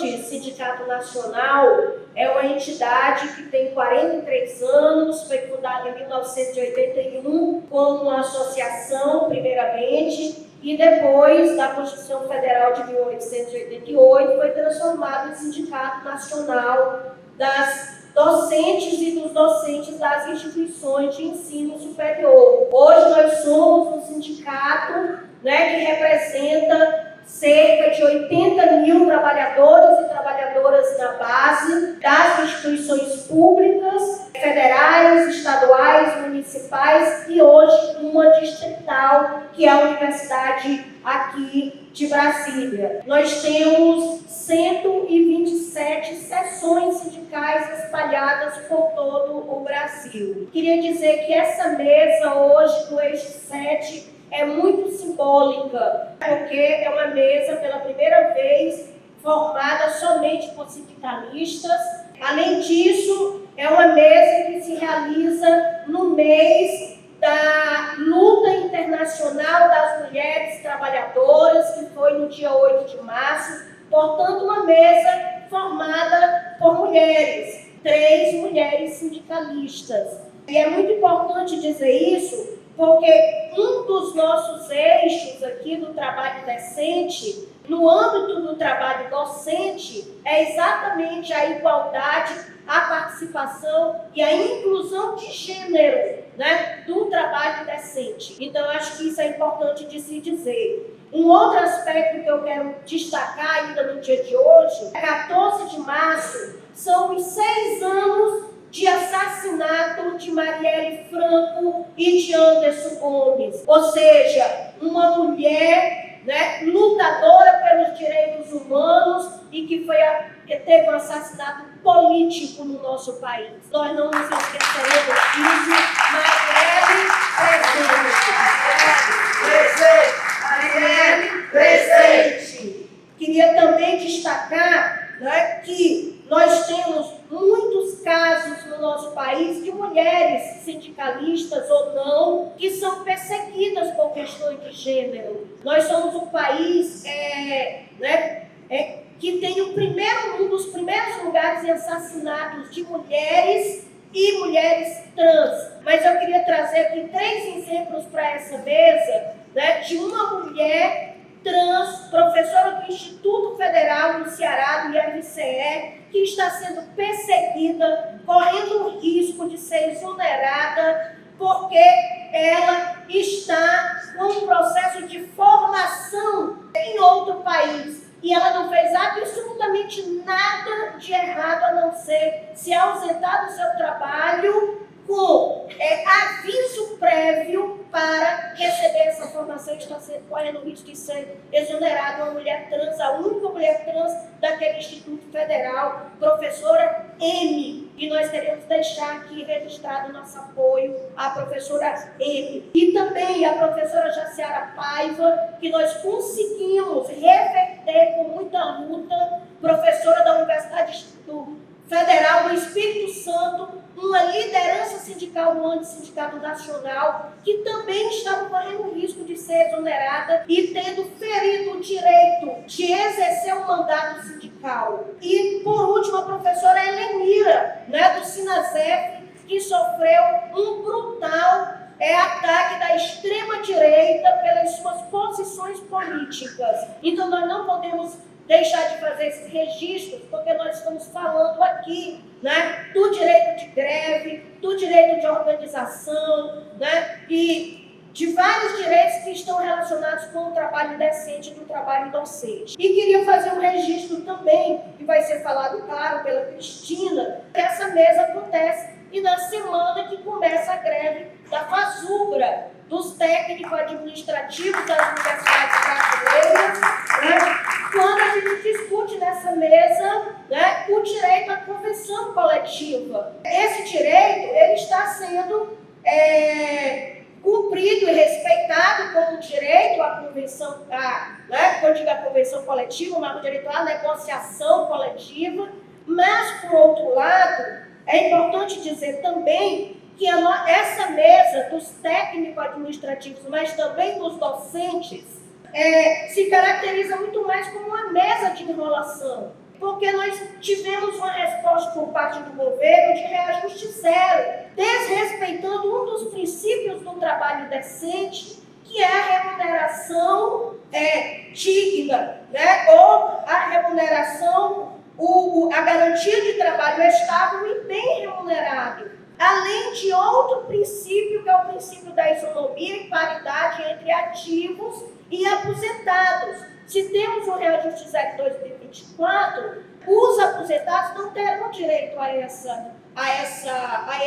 hoje, Sindicato Nacional é uma entidade que tem 43 anos, foi fundada em 1981 como uma associação, primeiramente, e depois da Constituição Federal de 1888 foi transformado em Sindicato Nacional das docentes e dos docentes das instituições de ensino superior. Hoje nós somos um sindicato, que representa cerca de 80 mil trabalhadores e trabalhadoras na base das instituições públicas, federais, estaduais, municipais e hoje uma distrital, que é a Universidade aqui de Brasília. Nós temos 127 seções sindicais espalhadas por todo o Brasil. Queria dizer que essa mesa hoje do Eixo 7 é muito simbólica, porque é uma mesa pela primeira vez formada somente por sindicalistas. Além disso, é uma mesa que se realiza no mês da luta internacional das mulheres trabalhadoras, que foi no dia 8 de março. Portanto, uma mesa formada por mulheres, 3 mulheres sindicalistas. E é muito importante dizer isso, porque um dos nossos eixos aqui do trabalho decente, no âmbito do trabalho docente, é exatamente a igualdade, a participação e a inclusão de gênero, do trabalho decente. Então, acho que isso é importante de se dizer. Um outro aspecto que eu quero destacar ainda no dia de hoje, 14 de março, são os 6 anos de assassinato de Marielle Franco e de Anderson Gomes. Ou seja, uma mulher lutadora pelos direitos humanos e que teve um assassinato político no nosso país. Nós não nos esqueceremos disso. Marielle presente. Queria também destacar que nós temos muitos casos no nosso país de mulheres sindicalistas ou não que são perseguidas por questões de gênero. Nós somos um país que tem um dos primeiros lugares em assassinatos de mulheres e mulheres trans. Mas eu queria trazer aqui 3 exemplos para essa mesa, de uma mulher trans, professora do Instituto Federal no Ceará, do IFCE, que está sendo perseguida, correndo o risco de ser exonerada, porque ela está com um processo de formação em outro país. E ela não fez absolutamente nada de errado, a não ser se ausentar do seu trabalho com aviso prévio para receber essa formação. Está correndo o risco de ser exonerada uma mulher trans, a única mulher trans daquele Instituto Federal, professora M. E nós queremos deixar aqui registrado o nosso apoio à professora M. E também a professora Jaciara Paiva, que nós conseguimos reverter com muita luta, professora da Universidade Federal do Espírito Santo, uma liderança sindical no Antissindicato Nacional, que também estava correndo o risco de ser exonerada e tendo ferido o direito de exercer o mandato sindical. E, por último, a professora Helenira, do Sinasef, que sofreu um brutal ataque da extrema-direita pelas suas posições políticas. Então, nós não podemos deixar de fazer esses registros, porque nós estamos falando aqui do direito de greve, do direito de organização, e de vários direitos que estão relacionados com o trabalho decente e do trabalho docente. E queria fazer um registro também, que vai ser falado, claro, pela Cristina, que essa mesa acontece e na semana que começa a greve da FASUBRA, dos técnicos administrativos das universidades brasileiras, quando a gente discute nessa mesa o direito à convenção coletiva. Esse direito ele está sendo cumprido e respeitado como direito à convenção, quando eu digo a convenção coletiva, mas o direito à negociação coletiva, mas, por outro lado, é importante dizer também que essa mesa dos técnicos administrativos, mas também dos docentes, se caracteriza muito mais como uma mesa de enrolação. Porque nós tivemos uma resposta por parte do governo de reajuste zero, desrespeitando um dos princípios do trabalho decente, que é a remuneração digna, né? Ou a remuneração, a garantia de trabalho estável e bem remunerado. Além de outro princípio, que é o princípio da isonomia e paridade entre ativos e aposentados. Se temos um reajuste zero em 2024, os aposentados não terão direito a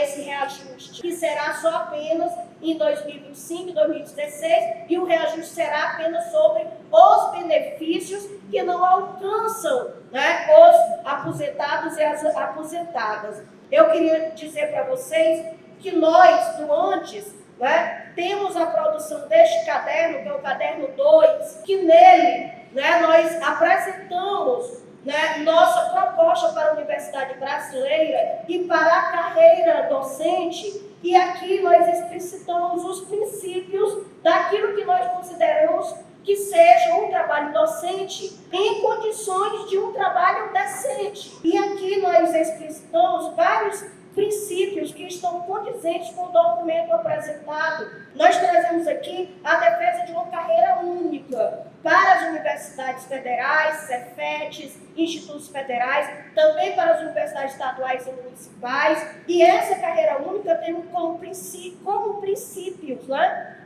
esse reajuste, que será só apenas em 2025 e 2016, e o reajuste será apenas sobre os benefícios que não alcançam, né, os aposentados e as aposentadas. Eu queria dizer para vocês que nós, do Antes, né, temos a produção deste caderno, que é o caderno 2, que nele, né, nós apresentamos, né, nossa proposta para a Universidade Brasileira e para a carreira docente, e aqui nós explicitamos os princípios daquilo que nós consideramos que seja um trabalho docente em condições de um trabalho decente. E aqui nós explicitamos vários princípios que estão condizentes com o documento apresentado. Nós trazemos aqui a defesa de uma carreira única para as universidades federais, Cefetes, institutos federais, também para as universidades estaduais e municipais. E essa carreira única tem como princípios, né?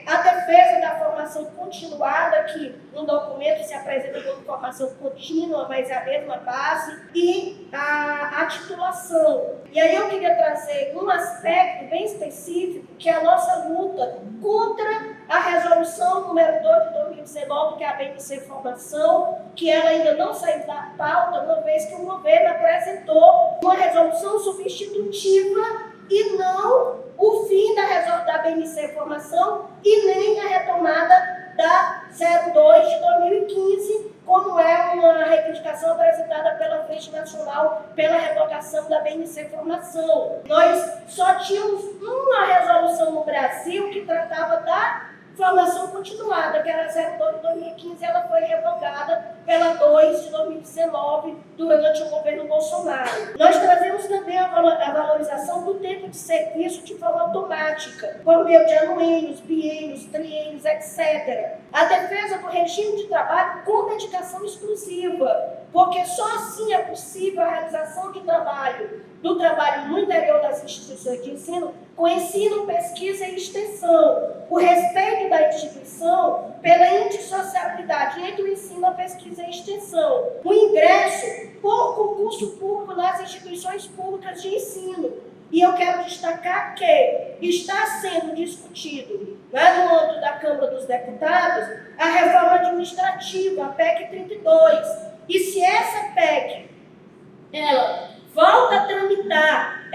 A defesa da formação continuada, que no documento se apresenta como formação contínua, mas é a mesma base, e a titulação. E aí eu queria trazer um aspecto bem específico, que é a nossa luta contra a resolução número 2 de 2019, que é a BNC Formação, que ela ainda não saiu da pauta, uma vez que o governo apresentou uma resolução substitutiva e não o fim da BNC Formação e nem a retomada da 02 de 2015, como é uma reivindicação apresentada pela Frente Nacional pela revogação da BNC Formação. Nós só tínhamos uma resolução no Brasil que tratava da formação continuada, que era a 02 de 2015, ela foi revogada pela 2 de 2019, durante o governo Bolsonaro. Nós trazemos também a valorização do tempo de serviço de forma automática, por meio de anuênios, biênios, triênios, etc. A defesa do regime de trabalho com dedicação exclusiva, porque só assim é possível a realização de do trabalho no interior das instituições de ensino, com ensino, pesquisa e extensão, o respeito da instituição pela indissociabilidade entre o ensino, a pesquisa e a extensão, o ingresso por concurso público nas instituições públicas de ensino. E eu quero destacar que está sendo discutido, né, no âmbito da Câmara dos Deputados, a reforma administrativa, a PEC 32. E se essa PEC ela volta a tramitar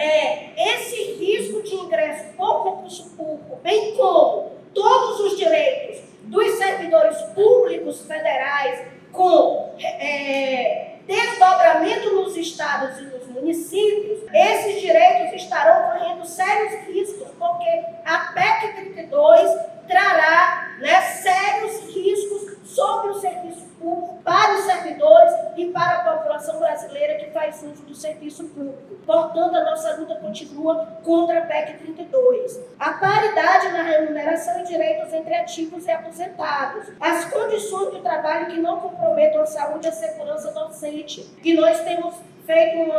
esse risco de ingresso por concurso público, bem como todos os direitos dos servidores públicos federais, com desdobramento nos estados e nos municípios, esses direitos estarão correndo sérios riscos, porque a PEC 32 trará, né, sérios riscos sobre o serviço público para os servidores e para a população brasileira que faz uso do serviço público. Portanto, a nossa luta continua contra a PEC 32. A paridade na remuneração e direitos entre ativos e aposentados. As condições de trabalho que não comprometam a saúde e a segurança docente. E nós temos feito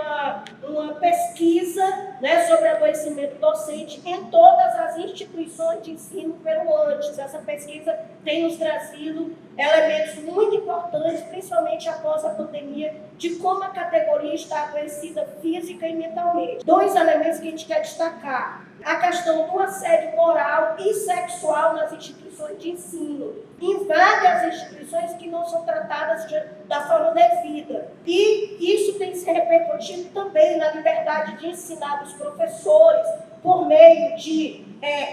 uma pesquisa, né, sobre adoecimento docente em todas as instituições de ensino pelo Antes. Essa pesquisa tem nos trazido elementos muito importantes, principalmente após a pandemia, de como a categoria está adoecida física e mentalmente. 2 elementos que a gente quer destacar: a questão do assédio moral e sexual nas instituições de ensino. Invade as instituições que não são tratadas da forma devida. E isso tem se repercutido também na liberdade de ensinar dos professores, por meio de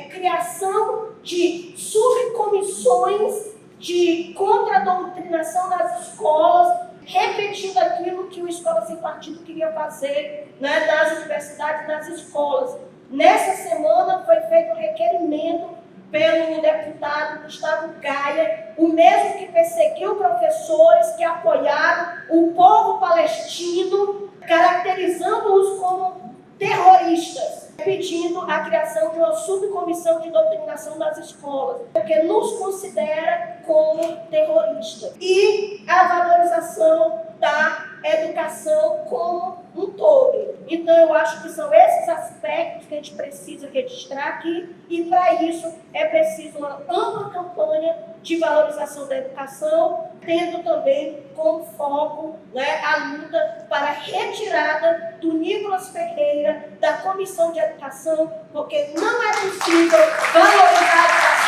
criação de subcomissões de contra-doutrinação nas escolas, repetindo aquilo que o Escola Sem Partido queria fazer, né, nas universidades, nas escolas. Nessa semana foi feito um requerimento pelo deputado Gustavo Gaia, o mesmo que perseguiu professores que apoiaram o povo clandestino, caracterizando-os como terroristas, pedindo a criação de uma subcomissão de doutrinação das escolas, porque nos considera como terroristas. E a valorização da educação como um todo. Então, eu acho que são esses aspectos que a gente precisa registrar aqui, e para isso é preciso uma ampla campanha de valorização da educação, tendo também como foco, a luta para a retirada do Nicolas Ferreira da Comissão de Educação, porque não é possível valorizar a educação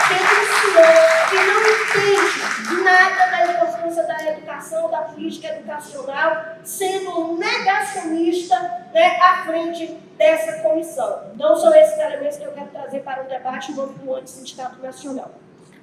tendo um senhor que não entende nada da importância da educação, da política educacional, sendo um negacionista, à frente dessa comissão. Então, são esses elementos que eu quero trazer para o debate em nome do Antissindicato Nacional.